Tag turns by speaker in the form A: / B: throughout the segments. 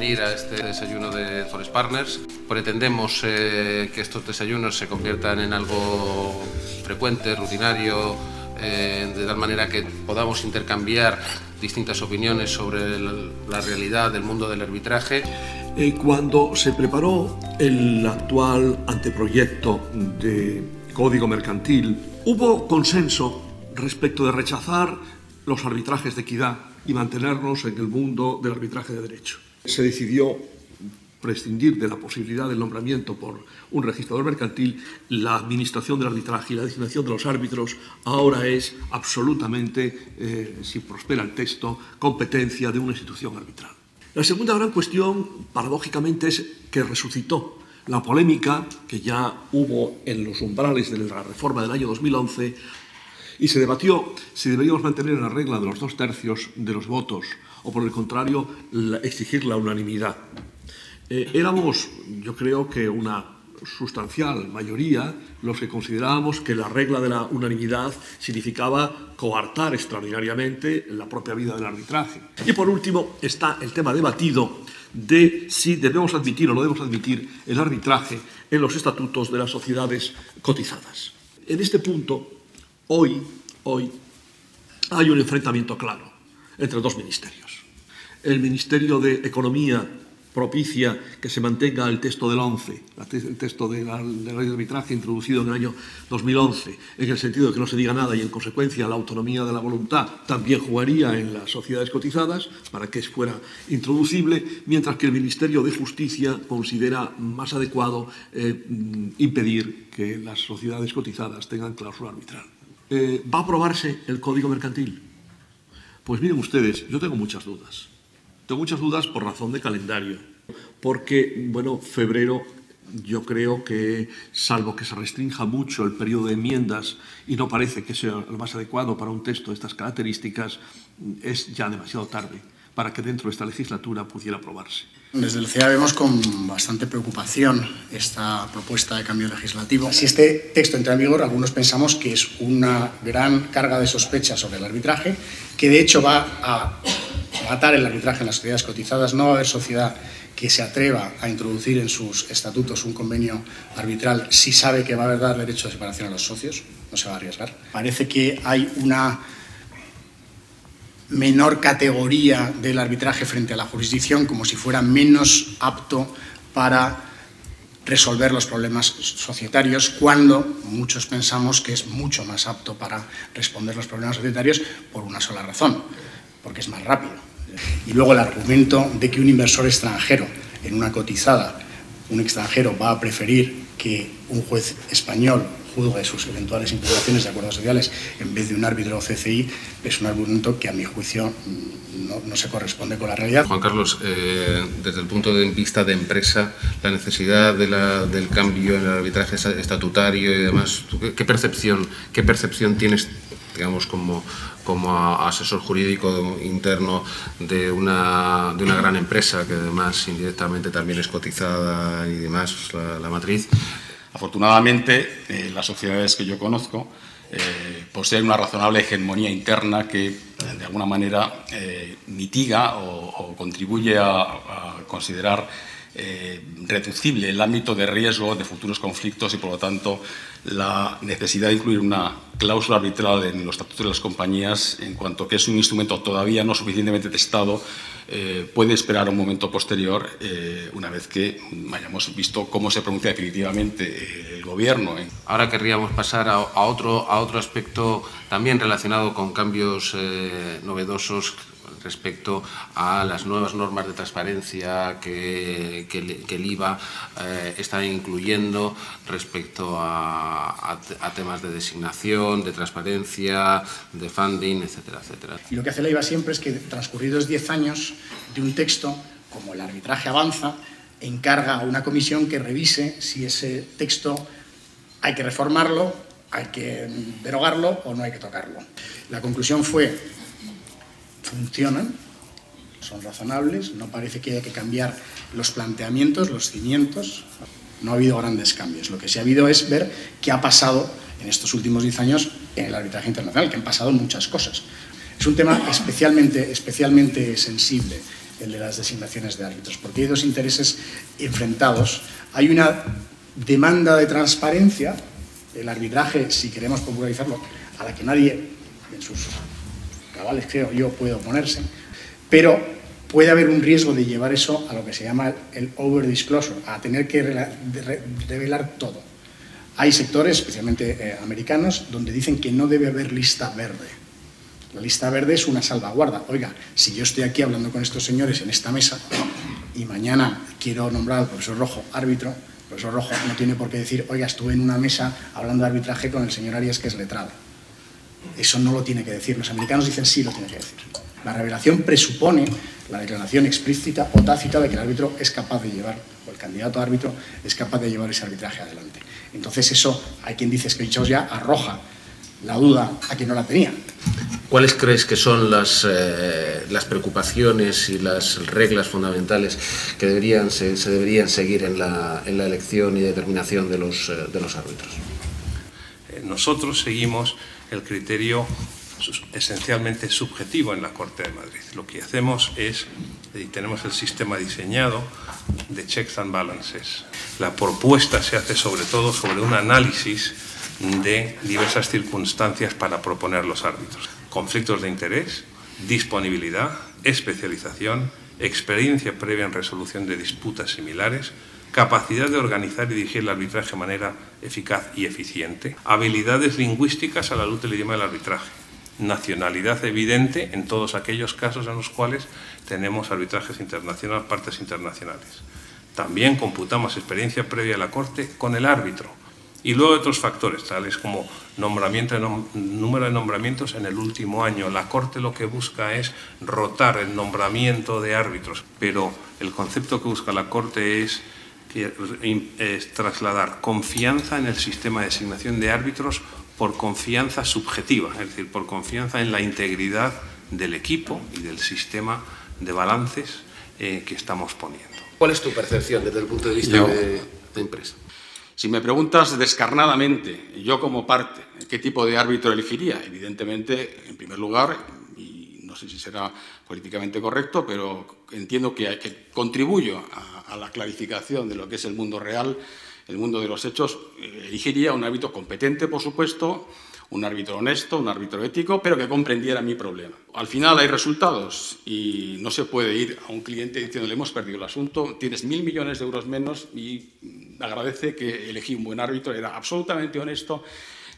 A: venir a este desayuno de Forest Partners. Pretendemos que estos desayunos se conviertan en algo frecuente, rutinario, de tal manera que podamos intercambiar distintas opiniones sobre la realidad del mundo del arbitraje.
B: Cuando se preparó el actual anteproyecto de Código Mercantil, hubo consenso respecto de rechazar los arbitrajes de equidad y mantenernos en el mundo del arbitraje de derecho. Se decidió prescindir de la posibilidad del nombramiento por un registrador mercantil. La administración del arbitraje y la designación de los árbitros ahora es absolutamente, si prospera el texto, competencia de una institución arbitral. La segunda gran cuestión, paradójicamente, es que resucitó la polémica que ya hubo en los umbrales de la reforma del año 2011 y se debatió si deberíamos mantener la regla de los 2/3 de los votos o, por el contrario, exigir la unanimidad. Éramos, yo creo que una sustancial mayoría, los que considerábamos que la regla de la unanimidad significaba coartar extraordinariamente la propia vida del arbitraje. Y por último está el tema debatido de si debemos admitir o no debemos admitir el arbitraje en los estatutos de las sociedades cotizadas. En este punto, hoy hay un enfrentamiento claro entre dos ministerios. El Ministerio de Economía propicia que se mantenga el texto del 11, el texto de la ley de arbitraje introducido en el año 2011, en el sentido de que no se diga nada y, en consecuencia, la autonomía de la voluntad también jugaría en las sociedades cotizadas para que fuera introducible, mientras que el Ministerio de Justicia considera más adecuado impedir que las sociedades cotizadas tengan cláusula arbitral. ¿Va a aprobarse el Código Mercantil? Pues miren ustedes, yo tengo muchas dudas. Tengo muchas dudas por razón de calendario, porque, febrero yo creo que, salvo que se restrinja mucho el periodo de enmiendas y no parece que sea lo más adecuado para un texto de estas características, es ya demasiado tarde para que dentro de esta legislatura pudiera aprobarse.
C: Desde el CEA vemos con bastante preocupación esta propuesta de cambio legislativo. Si este texto entra en vigor, algunos pensamos que es una gran carga de sospecha sobre el arbitraje, que de hecho va a matar el arbitraje en las sociedades cotizadas. No va a haber sociedad que se atreva a introducir en sus estatutos un convenio arbitral si sabe que va a dar derecho de separación a los socios. No se va a arriesgar. Parece que hay una menor categoría del arbitraje frente a la jurisdicción, como si fuera menos apto para resolver los problemas societarios, cuando muchos pensamos que es mucho más apto para responder los problemas societarios por una sola razón, porque es más rápido. Y luego el argumento de que un inversor extranjero en una cotizada, un extranjero va a preferir que un juez español juzgue sus eventuales impugnaciones de acuerdos sociales en vez de un árbitro CCI, es un argumento que, a mi juicio, no se corresponde con la realidad.
A: Juan Carlos, desde el punto de vista de empresa, la necesidad del cambio en el arbitraje estatutario y demás, ¿qué percepción tienes, digamos, como asesor jurídico interno de una gran empresa que además indirectamente también es cotizada y demás, la matriz?
D: Afortunadamente, las sociedades que yo conozco poseen una razonable hegemonía interna que, de alguna manera, mitiga o contribuye a considerar reducible el ámbito de riesgo de futuros conflictos y, por lo tanto, la necesidad de incluir una cláusula arbitral en los estatutos de las compañías, en cuanto que es un instrumento todavía no suficientemente testado, puede esperar un momento posterior, una vez que hayamos visto cómo se pronuncia definitivamente el Gobierno.
A: Ahora querríamos pasar a otro aspecto también relacionado con cambios novedosos respecto a las nuevas normas de transparencia que el IVA está incluyendo respecto a temas de designación, de transparencia, de funding, etcétera, etcétera.
C: Y lo que hace la IVA siempre es que, transcurridos 10 años de un texto, como el arbitraje avanza, encarga a una comisión que revise si ese texto hay que reformarlo, hay que derogarlo o no hay que tocarlo. La conclusión fue: funcionan, son razonables, no parece que haya que cambiar los planteamientos, los cimientos. No ha habido grandes cambios. Lo que sí ha habido es ver qué ha pasado en estos últimos 10 años en el arbitraje internacional, que han pasado muchas cosas. Es un tema especialmente sensible el de las designaciones de árbitros, porque hay dos intereses enfrentados. Hay una demanda de transparencia, el arbitraje, si queremos popularizarlo, a la que nadie en sus cabales, creo yo, puede oponerse, pero puede haber un riesgo de llevar eso a lo que se llama el over-disclosure, a tener que revelar todo. Hay sectores, especialmente americanos, donde dicen que no debe haber lista verde. La lista verde es una salvaguarda. Oiga, si yo estoy aquí hablando con estos señores en esta mesa y mañana quiero nombrar al profesor Rojo árbitro, el profesor Rojo no tiene por qué decir, oiga, estuve en una mesa hablando de arbitraje con el señor Arias, que es letrado. Eso no lo tiene que decir. Los americanos dicen sí lo tiene que decir. La revelación presupone la declaración explícita o tácita de que el árbitro es capaz de llevar, o el candidato a árbitro es capaz de llevar ese arbitraje adelante. Entonces eso, hay quien dice que dicho ya, arroja la duda a quien no la tenía.
A: ¿Cuáles crees que son las preocupaciones y las reglas fundamentales que se deberían seguir en la elección y determinación de los árbitros?
E: Nosotros seguimos el criterio esencialmente subjetivo en la Corte de Madrid. Lo que hacemos es, y tenemos el sistema diseñado de checks and balances. La propuesta se hace sobre todo sobre un análisis de diversas circunstancias para proponer los árbitros. Conflictos de interés, disponibilidad, especialización, experiencia previa en resolución de disputas similares, capacidad de organizar y dirigir el arbitraje de manera eficaz y eficiente, habilidades lingüísticas a la luz del idioma del arbitraje, nacionalidad evidente en todos aquellos casos en los cuales tenemos arbitrajes internacionales, partes internacionales. También computamos experiencia previa a la Corte con el árbitro. Y luego otros factores, tales como número de nombramientos en el último año. La Corte lo que busca es rotar el nombramiento de árbitros, pero el concepto que busca la Corte es trasladar confianza en el sistema de designación de árbitros por confianza subjetiva, es decir, por confianza en la integridad del equipo y del sistema de balances que estamos poniendo.
A: ¿Cuál es tu percepción desde el punto de vista de empresa?
D: Si me preguntas descarnadamente, yo como parte, ¿qué tipo de árbitro elegiría? Evidentemente, en primer lugar, y no sé si será políticamente correcto, pero entiendo que contribuyo a la clarificación de lo que es el mundo real, el mundo de los hechos, elegiría un árbitro competente, por supuesto, un árbitro honesto, un árbitro ético, pero que comprendiera mi problema. Al final hay resultados y no se puede ir a un cliente diciéndole hemos perdido el asunto, tienes 1.000 millones de euros menos y agradece que elegí un buen árbitro, era absolutamente honesto,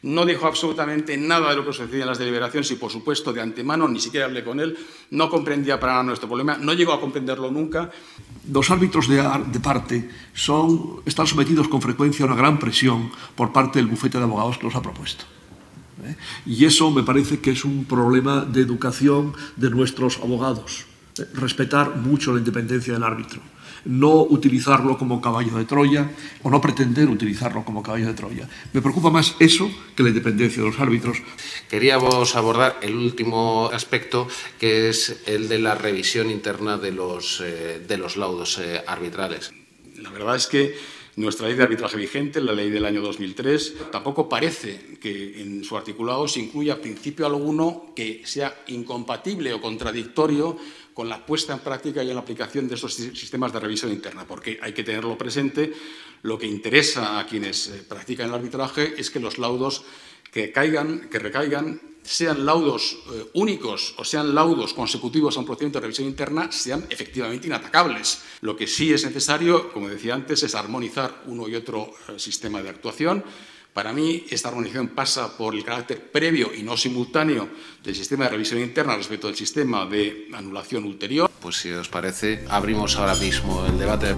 D: no dijo absolutamente nada de lo que sucedía en las deliberaciones y, por supuesto, de antemano, ni siquiera hablé con él, no comprendía para nada nuestro problema, no llegó a comprenderlo nunca.
B: Los árbitros de parte están sometidos con frecuencia a una gran presión por parte del bufete de abogados que los ha propuesto. Y eso me parece que es un problema de educación de nuestros abogados. Respetar mucho la independencia del árbitro. No utilizarlo como caballo de Troya o no pretender utilizarlo como caballo de Troya. Me preocupa más eso que la independencia de los árbitros.
A: Queríamos abordar el último aspecto, que es el de la revisión interna de los laudos arbitrales.
D: La verdad es que nuestra ley de arbitraje vigente, la ley del año 2003, tampoco parece que en su articulado se incluya principio alguno que sea incompatible o contradictorio con la puesta en práctica y en la aplicación de esos sistemas de revisión interna, porque hay que tenerlo presente. Lo que interesa a quienes practican el arbitraje es que los laudos que recaigan, sean laudos únicos o sean laudos consecutivos a un procedimiento de revisión interna, sean efectivamente inatacables. Lo que sí es necesario, como decía antes, es armonizar uno y otro sistema de actuación. Para mí, esta armonización pasa por el carácter previo y no simultáneo del sistema de revisión interna respecto al sistema de anulación ulterior.
A: Pues si os parece, abrimos ahora mismo el debate.